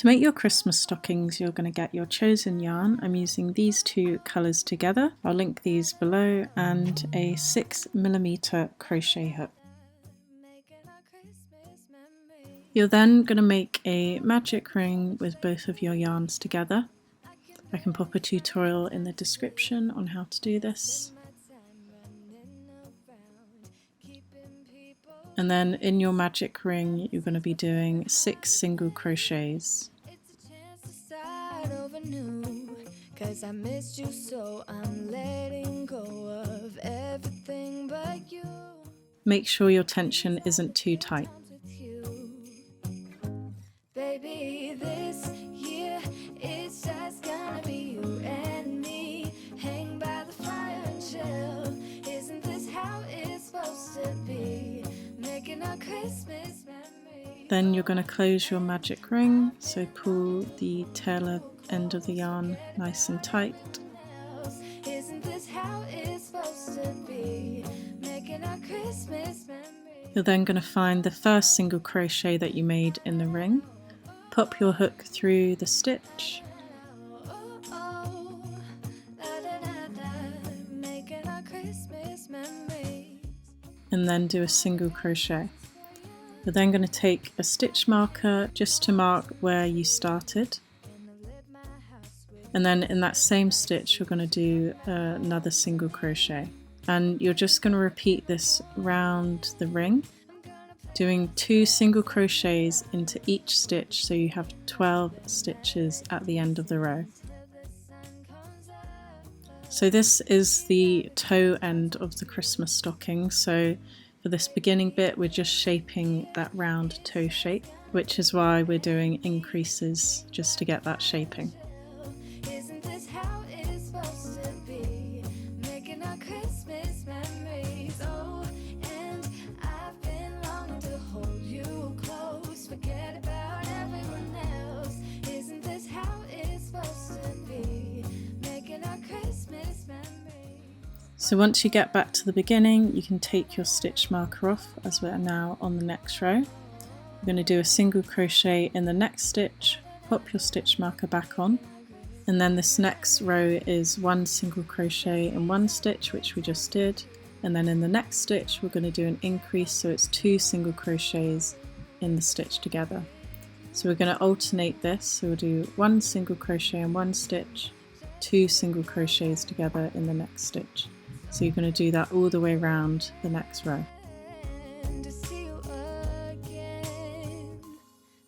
To make your Christmas stockings, you're going to get your chosen yarn. I'm using these two colours together. I'll link these below, and a 6mm crochet hook. You're then going to make a magic ring with both of your yarns together. I can pop a tutorial in the description on how to do this. And then in your magic ring, you're going to be doing 6 single crochets. Cause I missed you, so I'm letting go of everything but you. Make sure your tension isn't too tight. Baby, this year it's just gonna be you and me. Hang by the fire and chill. Isn't this how it's supposed to be? Making our Christmas memories. Then you're going to close your magic ring, so pull the tail end of the yarn nice and tight. Isn't this how it's supposed to be? Making our Christmas memories. You're then going to find the first single crochet that you made in the ring. Pop your hook through the stitch. And then do a single crochet. You're then going to take a stitch marker just to mark where you started. And then in that same stitch you're going to do another single crochet, and you're just going to repeat this round the ring, doing 2 single crochets into each stitch, so you have 12 stitches at the end of the row. So this is the toe end of the Christmas stocking, so for this beginning bit we're just shaping that round toe shape, which is why we're doing increases, just to get that shaping. So once you get back to the beginning, you can take your stitch marker off, as we're now on the next row. You're going to do a single crochet in the next stitch, pop your stitch marker back on, and then this next row is 1 single crochet in one stitch, which we just did, and then in the next stitch we're going to do an increase, so it's 2 single crochets in the stitch together. So we're going to alternate this, so we'll do 1 single crochet in one stitch, 2 single crochets together in the next stitch. So you're going to do that all the way around the next row.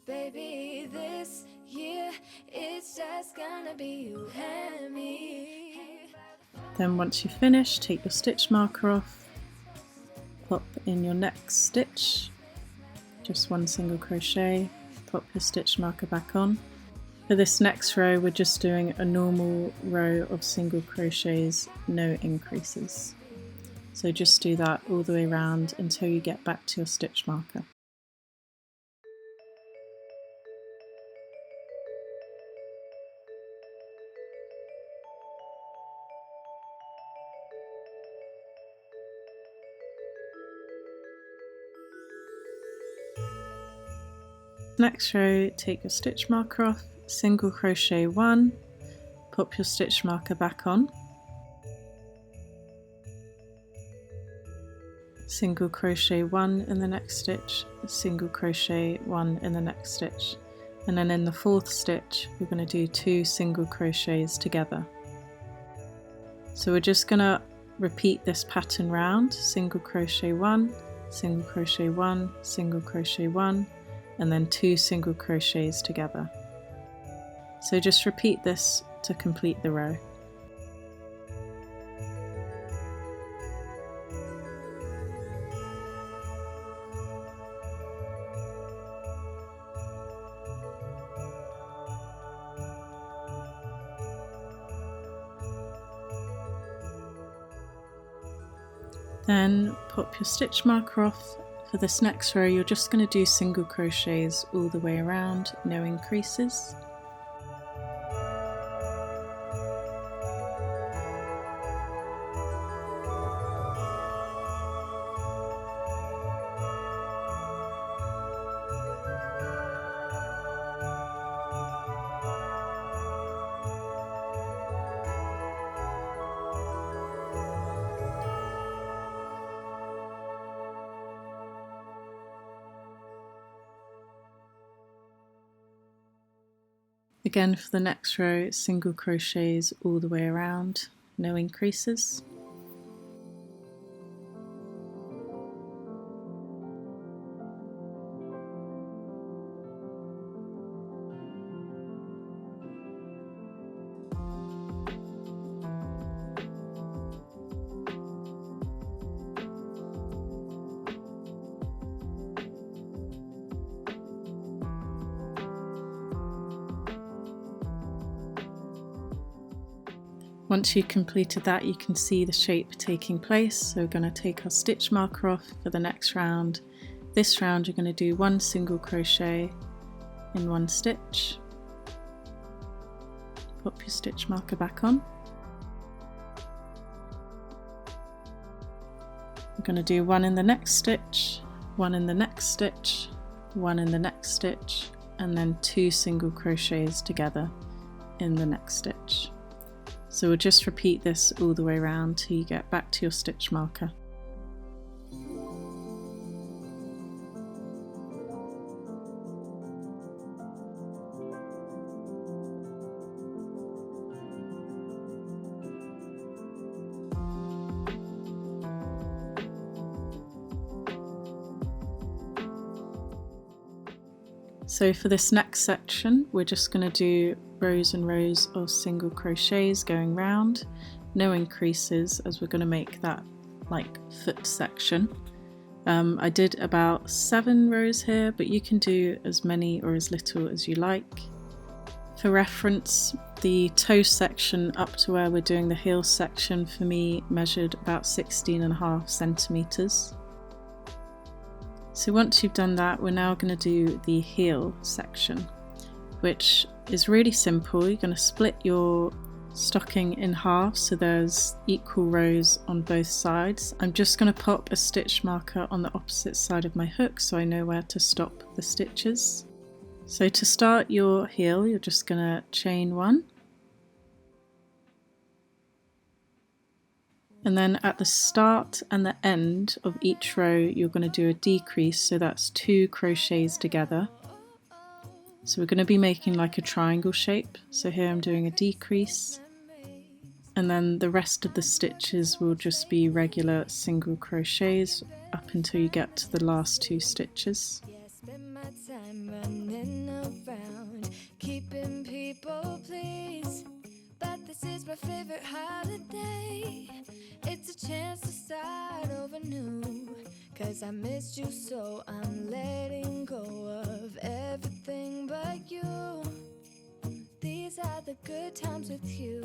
Baby, this year it's just gonna be you and me. Then once you finish, take your stitch marker off, pop in your next stitch, just 1 single crochet, pop your stitch marker back on. For this next row we're just doing a normal row of single crochets, no increases. So just do that all the way around until you get back to your stitch marker. Next row, take your stitch marker off, single crochet 1, pop your stitch marker back on, single crochet 1 in the next stitch, single crochet 1 in the next stitch, and then in the 4th stitch we're going to do 2 single crochets together. So we're just going to repeat this pattern round, single crochet 1, single crochet 1, single crochet 1, and then 2 single crochets together. So just repeat this to complete the row. Then pop your stitch marker off. For this next row you're just going to do single crochets all the way around, no increases. Again, for the next row, single crochets all the way around, no increases. Once you've completed that, you can see the shape taking place. So we're going to take our stitch marker off for the next round. This round you're going to do one single crochet in one stitch. Pop your stitch marker back on. We're going to do one in the next stitch, one in the next stitch, one in the next stitch, and then 2 single crochets together in the next stitch. So we'll just repeat this all the way around till you get back to your stitch marker. So for this next section, we're just going to do rows and rows of single crochets going round, no increases, as we're going to make that like foot section. I did about 7 rows here, but you can do as many or as little as you like. For reference, the toe section up to where we're doing the heel section for me measured about 16.5 centimeters. So once you've done that, we're now going to do the heel section, which is really simple. You're going to split your stocking in half so there's equal rows on both sides. I'm just going to pop a stitch marker on the opposite side of my hook so I know where to stop the stitches. So to start your heel, you're just going to chain 1. And then at the start and the end of each row, you're going to do a decrease, so that's 2 crochets together. So we're going to be making like a triangle shape. So here I'm doing a decrease, and then the rest of the stitches will just be regular single crochets up until you get to the last 2 stitches. Keeping people pleased, but this is my favorite holiday. It's a chance to start over new, 'cause I missed you, so I'm letting go of everything but you. These are the good times with you,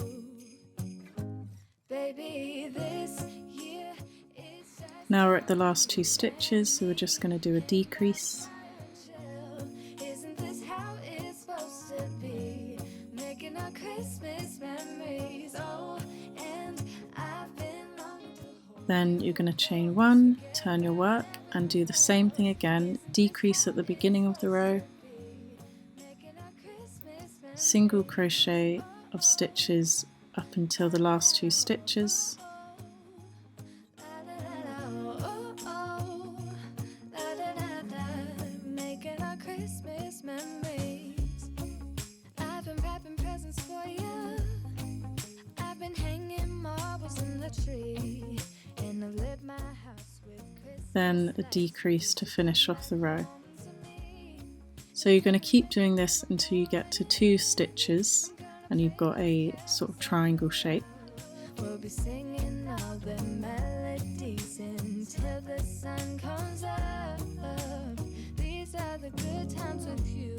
baby. This year is just... Now we're at the last 2 stitches, so we're just going to do a decrease. Isn't this how it's supposed to be? Making our Christmas memories. Oh, and I've been longing to hold. Then you're going to chain 1, turn your work, and do the same thing again. Decrease at the beginning of the row, single crochet of stitches up until the last 2 stitches. Making our Christmas memories. I've been wrapping presents for you. I've been hanging marbles in the tree, and I've lit my house with Christmas. Then a decrease to finish off the row. So you're going to keep doing this until you get to 2 stitches and you've got a sort of triangle shape. We'll be singing all the melodies until the sun comes up. These are the good times with you,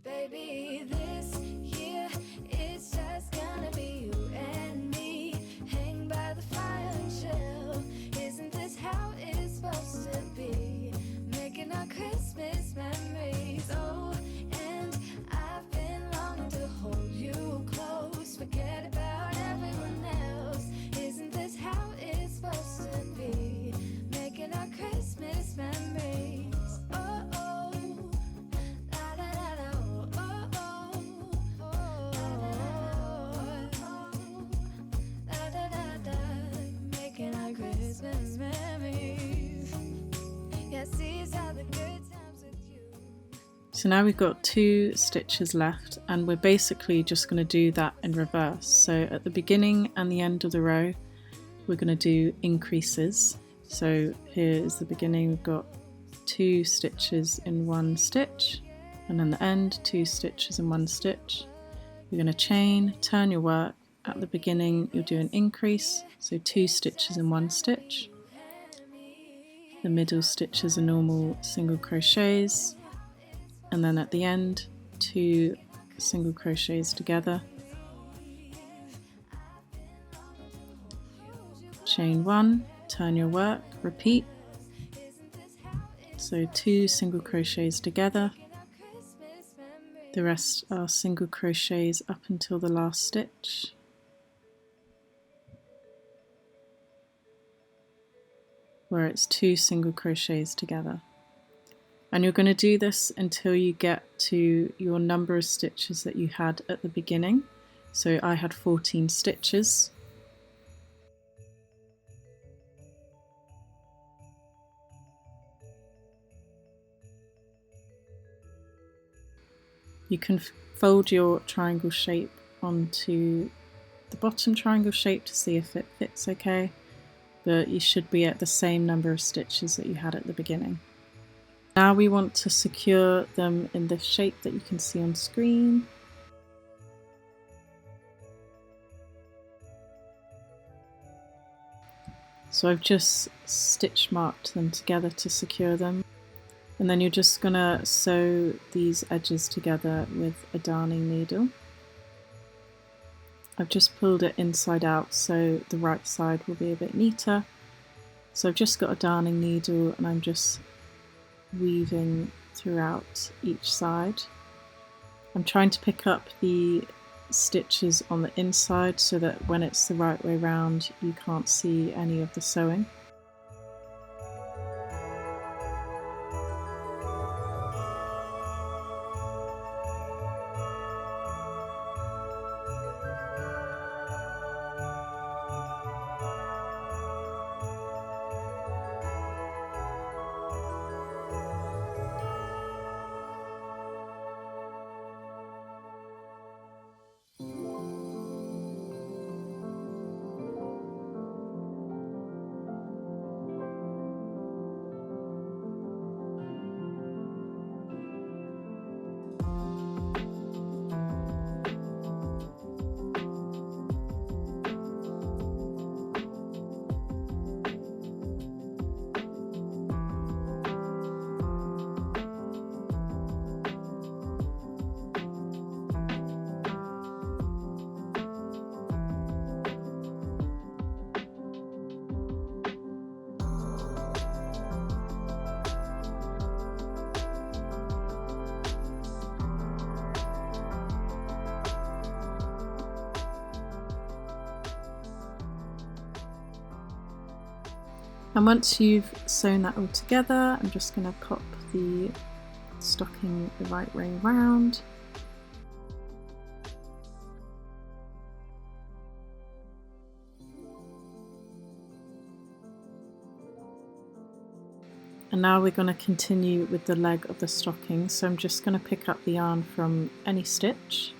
baby. This year it's just gonna be you and me. Hang by the fire and chill. Isn't this how it's supposed to be? Making our Christmas memories. Oh, and I've been longing to hold you close. Forget about everyone else. Isn't this how it's supposed to be? Making our Christmas memories. Oh, oh, So now we've got 2 stitches left, and we're basically just going to do that in reverse. So at the beginning and the end of the row, we're going to do increases. So here is the beginning, we've got 2 stitches in 1 stitch, and then the end, 2 stitches in 1 stitch. You're going to chain, turn your work. At the beginning you'll do an increase, so 2 stitches in 1 stitch. The middle stitches are normal single crochets, and then at the end 2 single crochets together, chain 1, turn your work, repeat, so 2 single crochets together. The rest are single crochets up until the last stitch. Where it's 2 single crochets together. And you're going to do this until you get to your number of stitches that you had at the beginning. So I had 14 stitches. You can fold your triangle shape onto the bottom triangle shape to see if it fits okay, but you should be at the same number of stitches that you had at the beginning. Now we want to secure them in the shape that you can see on screen. So I've just stitch marked them together to secure them. And then you're just going to sew these edges together with a darning needle. I've just pulled it inside out so the right side will be a bit neater. So I've just got a darning needle and I'm just weaving throughout each side. I'm trying to pick up the stitches on the inside so that when it's the right way round you can't see any of the sewing. And once you've sewn that all together, I'm just going to pop the stocking the right way round. And now we're going to continue with the leg of the stocking, so I'm just going to pick up the yarn from any stitch.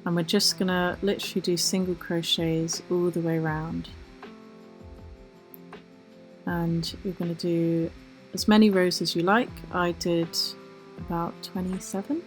And we're just going to literally do single crochets all the way around. And you're going to do as many rows as you like. I did about 27.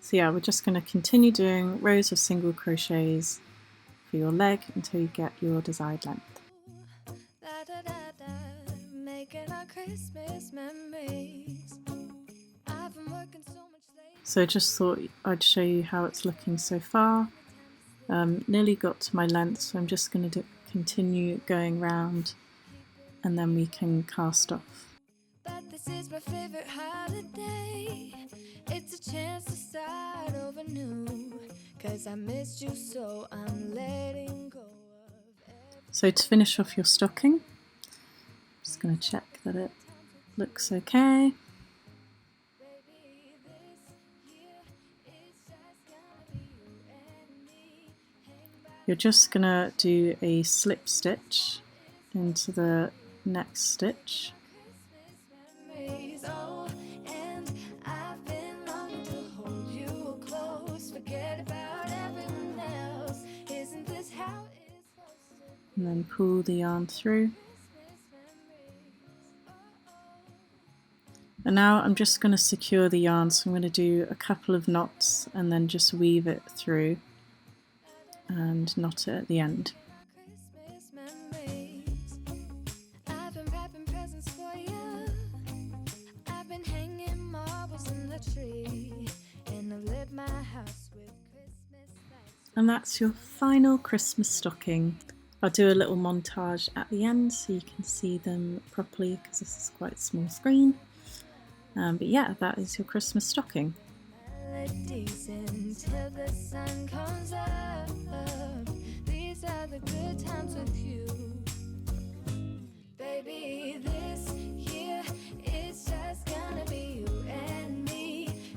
So yeah, we're just going to continue doing rows of single crochets for your leg until you get your desired length. Christmas memories. I've been working so much lately. So I just thought I'd show you how it's looking so far. Nearly got to my length, so I'm just going to continue going round and then we can cast off. But this is my favorite holiday. It's a chance to start over new. 'Cause I missed you, so I'm letting go of So to finish off your stocking, I'm just going to check that it looks okay. baby. This year it's just gonna be you and me. Hang by You're just going to do a slip stitch into the next stitch. Christmas memories. Oh, and I've been longing to hold you close. Forget about everyone else. Isn't this how it's supposed to be? And then pull the yarn through. Christmas memories. And now I'm just going to secure the yarn, so I'm going to do a couple of knots and then just weave it through and knot it at the end. Christmas memories. I've been wrapping presents for you. I've been hanging marbles in the tree, and I've lit my house with Christmas lights. And that's your final Christmas stocking. I'll do a little montage at the end so you can see them properly because this is quite a small screen. But yeah, that is your Christmas stocking. Melodies until the sun comes